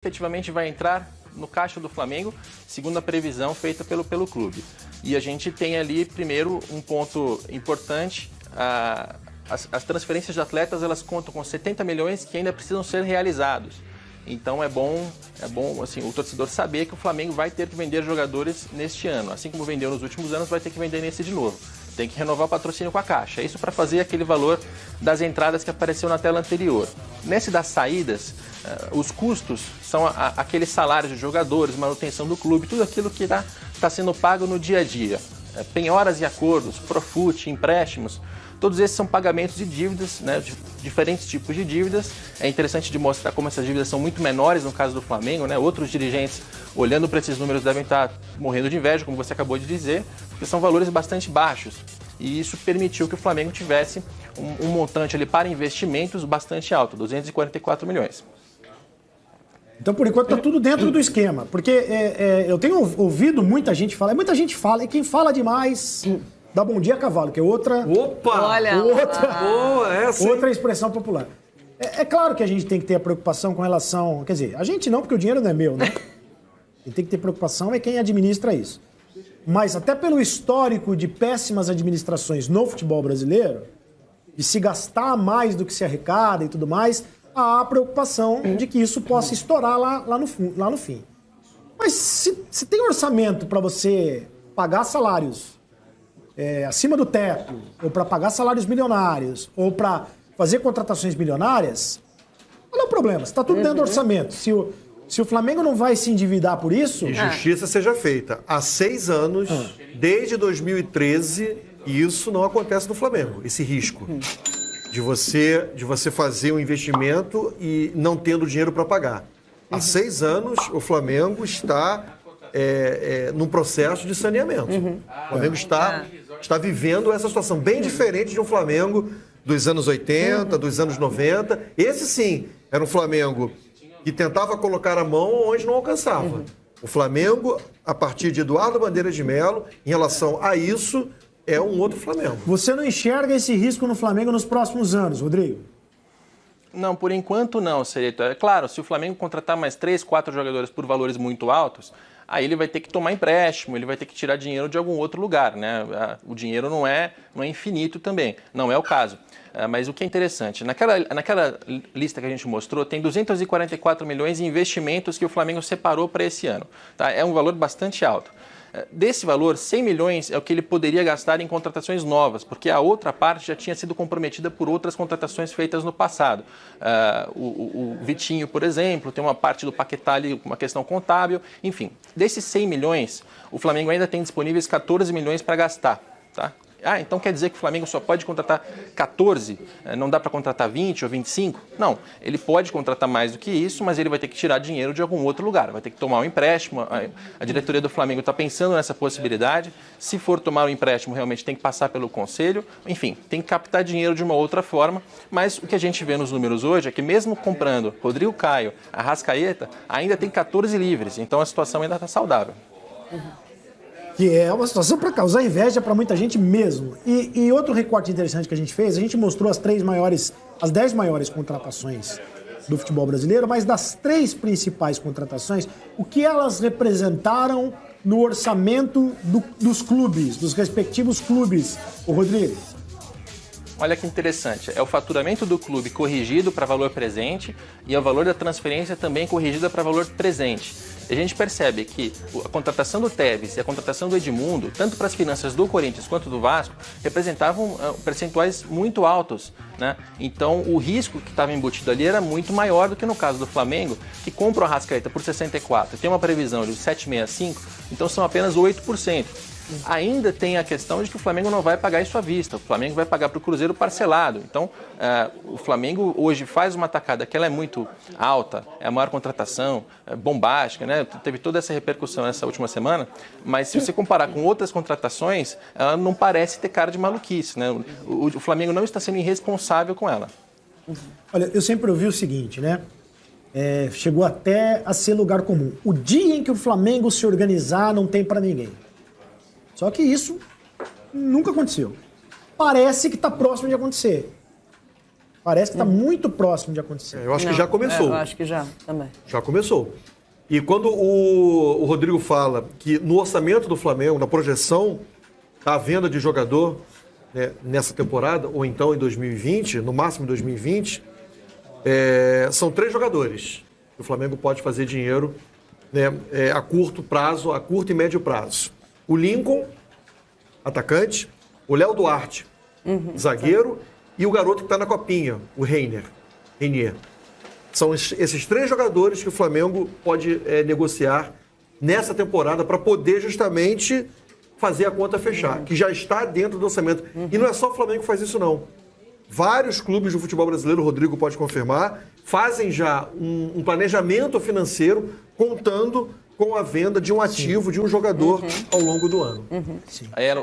efetivamente vai entrar no caixa do Flamengo, segundo a previsão feita pelo clube. E a gente tem ali, primeiro, um ponto importante, as transferências de atletas, elas contam com 70 milhões que ainda precisam ser realizados. Então é bom assim, o torcedor saber que o Flamengo vai ter que vender jogadores neste ano. Assim como vendeu nos últimos anos, vai ter que vender nesse de novo. Tem que renovar o patrocínio com a Caixa. Isso para fazer aquele valor das entradas que apareceu na tela anterior. Nesse das saídas, os custos são aqueles salários de jogadores, manutenção do clube, tudo aquilo que está sendo pago no dia a dia. Penhoras e acordos, Profut, empréstimos, todos esses são pagamentos de dívidas, né, de diferentes tipos de dívidas. É interessante de mostrar como essas dívidas são muito menores no caso do Flamengo, né? Outros dirigentes, olhando para esses números, devem estar morrendo de inveja, como você acabou de dizer, porque são valores bastante baixos. E isso permitiu que o Flamengo tivesse um montante ali para investimentos bastante alto, 244 milhões. Então, por enquanto, está tudo dentro do esquema. Porque eu tenho ouvido muita gente falar, e quem fala demais dá bom dia a cavalo, que é outra... Opa! Olha! Outra expressão popular. É claro que a gente tem que ter a preocupação com relação... Quer dizer, a gente não, porque o dinheiro não é meu, né? Quem tem que ter preocupação é quem administra isso. Mas até pelo histórico de péssimas administrações no futebol brasileiro, de se gastar mais do que se arrecada e tudo mais, há a preocupação de que isso possa estourar lá no fim. Mas se tem orçamento para você pagar salários acima do teto, ou para pagar salários milionários, ou para fazer contratações milionárias, qual é o problema? Está tudo dentro do orçamento. Se o Flamengo não vai se endividar por isso... E justiça seja feita. Há 6 anos, desde 2013, isso não acontece no Flamengo, esse risco. De você fazer um investimento e não tendo dinheiro para pagar. Há 6 anos, o Flamengo está num processo de saneamento. O Flamengo está vivendo essa situação bem diferente de um Flamengo dos anos 80, dos anos 90. Esse, sim, era um Flamengo que tentava colocar a mão onde não alcançava. O Flamengo, a partir de Eduardo Bandeira de Mello, em relação a isso, é um outro Flamengo. Você não enxerga esse risco no Flamengo nos próximos anos, Rodrigo? Não, por enquanto não, Serito. É claro, se o Flamengo contratar mais 3, 4 jogadores por valores muito altos, aí ele vai ter que tomar empréstimo, ele vai ter que tirar dinheiro de algum outro lugar, né? O dinheiro não é infinito também, não é o caso. Mas o que é interessante, naquela lista que a gente mostrou, tem 244 milhões em investimentos que o Flamengo separou para esse ano. Tá? É um valor bastante alto. Desse valor, 100 milhões é o que ele poderia gastar em contratações novas, porque a outra parte já tinha sido comprometida por outras contratações feitas no passado. O Vitinho, por exemplo, tem uma parte do Paquetá ali, uma questão contábil. Enfim, desses 100 milhões, o Flamengo ainda tem disponíveis 14 milhões para gastar. Tá? Então quer dizer que o Flamengo só pode contratar 14? Não dá para contratar 20 ou 25? Não, ele pode contratar mais do que isso, mas ele vai ter que tirar dinheiro de algum outro lugar, vai ter que tomar um empréstimo. A diretoria do Flamengo está pensando nessa possibilidade. Se for tomar um empréstimo, realmente tem que passar pelo conselho. Enfim, tem que captar dinheiro de uma outra forma, mas o que a gente vê nos números hoje é que mesmo comprando Rodrigo Caio, Arrascaeta, ainda tem 14 livres, então a situação ainda está saudável. Que é uma situação para causar inveja para muita gente mesmo. E outro recorte interessante que a gente fez, a gente mostrou as 10 maiores contratações do futebol brasileiro, mas das 3 principais contratações, o que elas representaram no orçamento dos clubes, dos respectivos clubes, o Rodrigo? Olha que interessante, é o faturamento do clube corrigido para valor presente e o valor da transferência também corrigida para valor presente. A gente percebe que a contratação do Tevez e a contratação do Edmundo, tanto para as finanças do Corinthians quanto do Vasco, representavam percentuais muito altos, né? Então o risco que estava embutido ali era muito maior do que no caso do Flamengo, que compra o Arrascaeta por 64 e tem uma previsão de 7,65, então são apenas 8%. Ainda tem a questão de que o Flamengo não vai pagar isso à vista, o Flamengo vai pagar para o Cruzeiro parcelado. Então, o Flamengo hoje faz uma tacada que ela é muito alta, é a maior contratação, bombástica, né? Teve toda essa repercussão nessa última semana, mas se você comparar com outras contratações, ela não parece ter cara de maluquice, né? O Flamengo não está sendo irresponsável com ela. Olha, eu sempre ouvi o seguinte, né? Chegou até a ser lugar comum. O dia em que o Flamengo se organizar não tem para ninguém. Só que isso nunca aconteceu. Parece que está próximo de acontecer. Parece que está muito próximo de acontecer. Eu acho que já começou. Eu acho que já, também. Já começou. E quando o Rodrigo fala que no orçamento do Flamengo, na projeção, a venda de jogador, né, nessa temporada, ou então em 2020, no máximo em 2020, são 3 jogadores que o Flamengo pode fazer dinheiro, né, a curto prazo, a curto e médio prazo. O Lincoln, atacante, o Léo Duarte, zagueiro, e o garoto que está na copinha, o Reinier. São esses 3 jogadores que o Flamengo pode negociar nessa temporada para poder justamente fazer a conta fechar, que já está dentro do orçamento. E não é só o Flamengo que faz isso, não. Vários clubes do futebol brasileiro, o Rodrigo pode confirmar, fazem já um planejamento financeiro contando com a venda de um ativo, de um jogador ao longo do ano.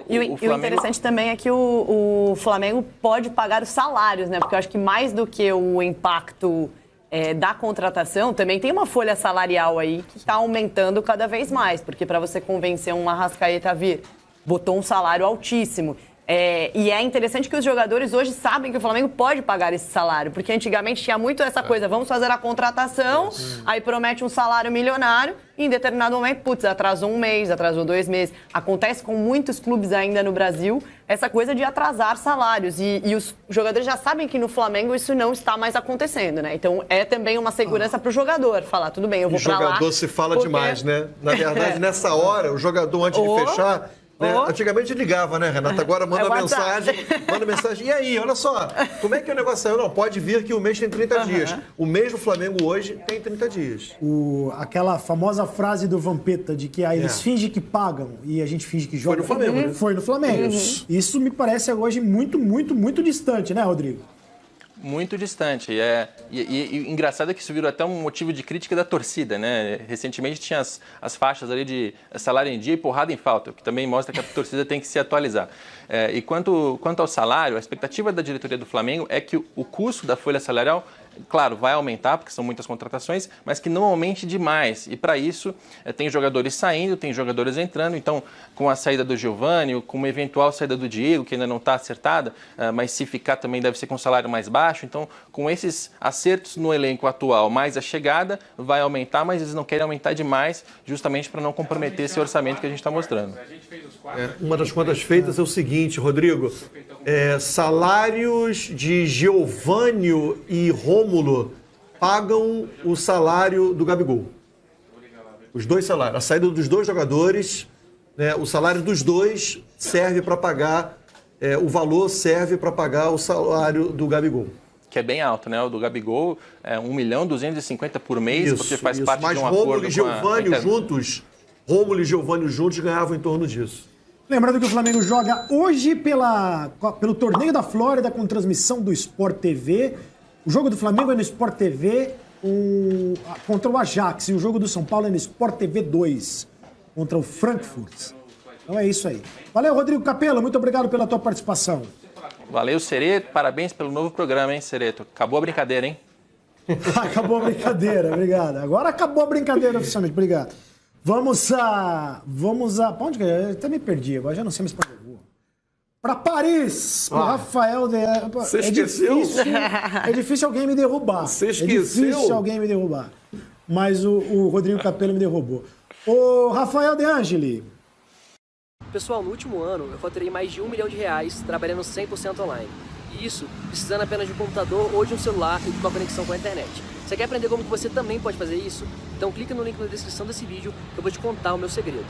E o interessante também é que o Flamengo pode pagar os salários, né? Porque eu acho que mais do que o impacto da contratação, também tem uma folha salarial aí que está aumentando cada vez mais, porque para você convencer um Arrascaeta a vir, botou um salário altíssimo. E é interessante que os jogadores hoje sabem que o Flamengo pode pagar esse salário, porque antigamente tinha muito essa coisa, vamos fazer a contratação, aí promete um salário milionário, e em determinado momento, putz, atrasou 1 mês, atrasou 2 meses. Acontece com muitos clubes ainda no Brasil, essa coisa de atrasar salários, e os jogadores já sabem que no Flamengo isso não está mais acontecendo, né? Então é também uma segurança para o jogador, falar, tudo bem, eu vou pra lá. O jogador se fala demais, né? Na verdade, nessa hora, o jogador antes de fechar... Né? Antigamente ligava, né, Renata? Agora manda mensagem. E aí, olha só, como é que o negócio saiu? Não, pode vir que o mês tem 30 dias. O mês do Flamengo hoje tem 30 dias. Aquela famosa frase do Vampeta de que eles fingem que pagam e a gente finge que joga. Foi no Flamengo, né? Foi no Flamengo. Isso me parece hoje muito, muito, muito distante, né, Rodrigo? Muito distante. E engraçado é que isso virou até um motivo de crítica da torcida, né? Recentemente tinha as faixas ali de salário em dia e porrada em falta, o que também mostra que a torcida tem que se atualizar. E quanto ao salário, a expectativa da diretoria do Flamengo é que o custo da folha salarial, claro, vai aumentar, porque são muitas contratações, mas que não aumente demais. E para isso, tem jogadores saindo, tem jogadores entrando. Então, com a saída do Giovani, com uma eventual saída do Diego, que ainda não está acertada, mas se ficar também deve ser com um salário mais baixo. Então, com esses acertos no elenco atual, mais a chegada, vai aumentar, mas eles não querem aumentar demais, justamente para não comprometer esse orçamento que a gente está mostrando. Uma das contas feitas é o seguinte, Rodrigo, salários de Giovani e Rômulo pagam o salário do Gabigol. Os 2 salários. A saída dos 2 jogadores, né, o salário dos 2 serve para pagar, o valor serve para pagar o salário do Gabigol. Que é bem alto, né? O do Gabigol é 1.250.000 por mês, porque faz parte de um acordo Rômulo e Giovani juntos, Rômulo e Giovani juntos ganhavam em torno disso. Lembrando que o Flamengo joga hoje pelo Torneio da Flórida com transmissão do Sport TV. O jogo do Flamengo é no Sport TV contra o Ajax. E o jogo do São Paulo é no Sport TV 2 contra o Frankfurt. Então é isso aí. Valeu, Rodrigo Capello. Muito obrigado pela tua participação. Valeu, Sereto. Parabéns pelo novo programa, hein, Sereto? Acabou a brincadeira, hein? Acabou a brincadeira, obrigado. Agora acabou a brincadeira oficialmente, obrigado. Vamos a... Pra onde que eu até me perdi, agora já não sei mais pra onde eu vou. Pra Paris, pro Rafael... Você esqueceu? É difícil alguém me derrubar. Você esqueceu? É difícil alguém me derrubar. Mas o Rodrigo Capello me derrubou. Ô, Rafael De Angeli. Pessoal, no último ano eu faturei mais de R$1 milhão trabalhando 100% online. E isso precisando apenas de um computador ou de um celular e de uma conexão com a internet. Você quer aprender como que você também pode fazer isso? Então clica no link na descrição desse vídeo que eu vou te contar o meu segredo.